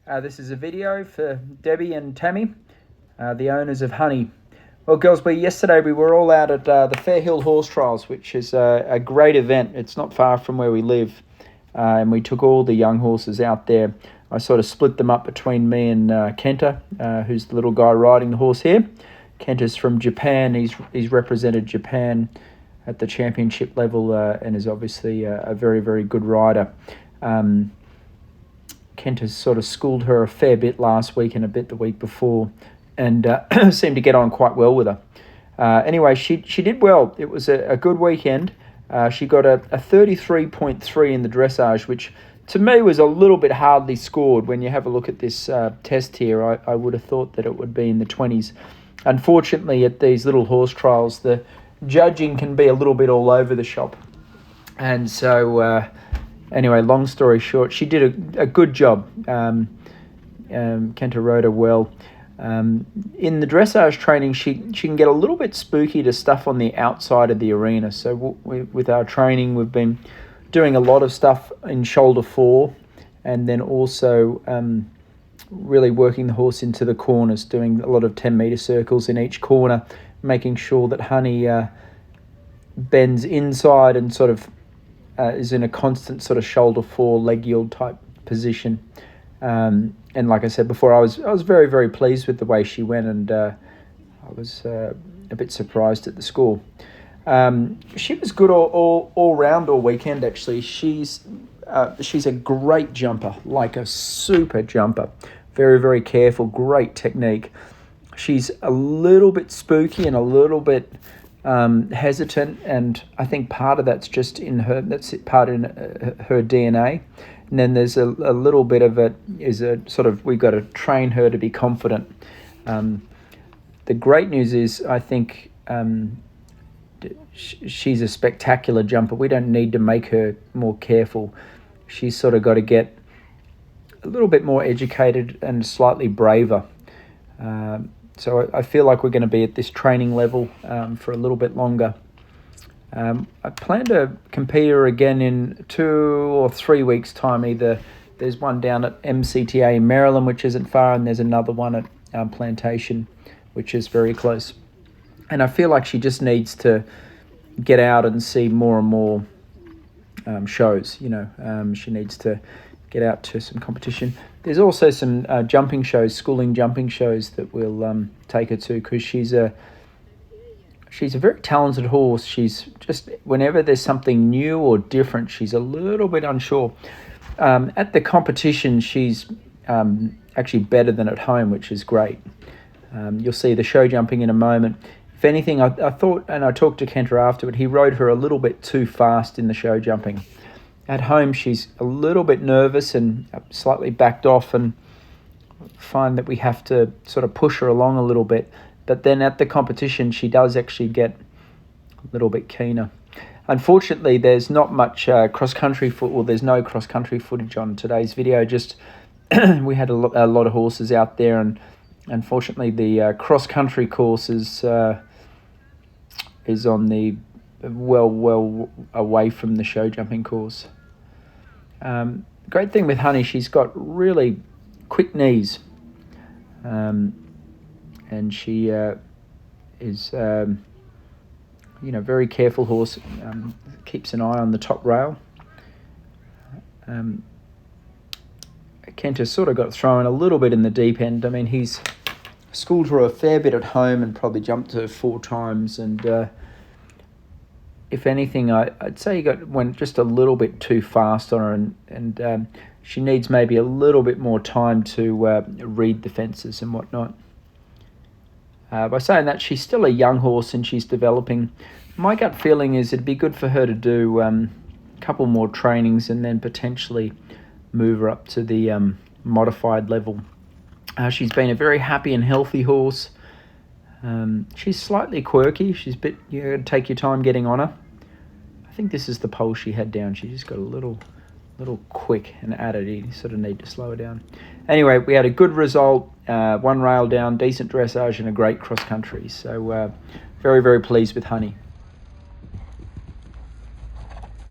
This is a video for Debbie and Tammy, the owners of Honey. Well, girls, yesterday we were all out at the Fairhill Horse Trials, which is a great event. It's not far from where we live, and we took all the young horses out there. I sort of split them up between me and Kenta, who's the little guy riding the horse here. Kenta's from Japan. He's represented Japan at the championship level and is obviously a very, very good rider. Kent has sort of schooled her a fair bit last week and a bit the week before, and seemed to get on quite well with her. Anyway, she did well. It was a good weekend. She got a 33.3 in the dressage, which to me was a little bit hardly scored. When you have a look at this test here, I would have thought that it would be in the 20s. Unfortunately, at these little horse trials, the judging can be a little bit all over the shop. And so, anyway, long story short, she did a good job. Kenta rode her well. In the dressage training, she can get a little bit spooky to stuff on the outside of the arena. So with our training, we've been doing a lot of stuff in shoulder 4, and then also really working the horse into the corners, doing a lot of 10-meter circles in each corner, making sure that Honey bends inside and sort of is in a constant sort of shoulder 4 leg yield type position. And like I said before, I was very, very pleased with the way she went, and I was a bit surprised at the score. She was good all round all weekend, actually. She's a great jumper, like a super jumper. Very, very careful, great technique. She's a little bit spooky and a little bit hesitant, and I think part of that's just in her. That's part in her DNA. And then there's a little bit of it is a sort of, we've got to train her to be confident. The great news is, I think she's a spectacular jumper. We don't need to make her more careful. She's sort of got to get a little bit more educated and slightly braver. So I feel like we're going to be at this training level for a little bit longer. I plan to compete her again in 2 or 3 weeks' time. Either there's one down at MCTA in Maryland, which isn't far, and there's another one at Plantation, which is very close. And I feel like she just needs to get out and see more and more shows. She needs to get out to some competition. There's also some jumping shows, schooling jumping shows that we'll take her to, because she's a very talented horse. She's just, whenever there's something new or different, she's a little bit unsure. At the competition, she's actually better than at home, which is great. You'll see the show jumping in a moment. If anything, I thought, and I talked to Kenta afterward, he rode her a little bit too fast in the show jumping. At home, she's a little bit nervous and slightly backed off, and find that we have to sort of push her along a little bit. But then at the competition, she does actually get a little bit keener. Unfortunately, there's not much cross-country there's no cross-country footage on today's video. Just we had a lot of horses out there, and unfortunately the cross-country course is on the well away from the show jumping course. Great thing with Honey, she's got really quick knees. And she is, very careful horse, keeps an eye on the top rail. Kenta sort of got thrown a little bit in the deep end. I mean, he's schooled her a fair bit at home and probably jumped her 4 times. And if anything, I'd say he went just a little bit too fast on her, and she needs maybe a little bit more time to read the fences and whatnot. By saying that, she's still a young horse and she's developing. My gut feeling is it'd be good for her to do a couple more trainings and then potentially move her up to the modified level. She's been a very happy and healthy horse. She's slightly quirky. She's a bit, you got to take your time getting on her. I think this is the pole she had down. She just got a little quick and added. You sort of need to slow her down. Anyway, we had a good result. 1 rail down, decent dressage, and a great cross country. So very, very pleased with Honey.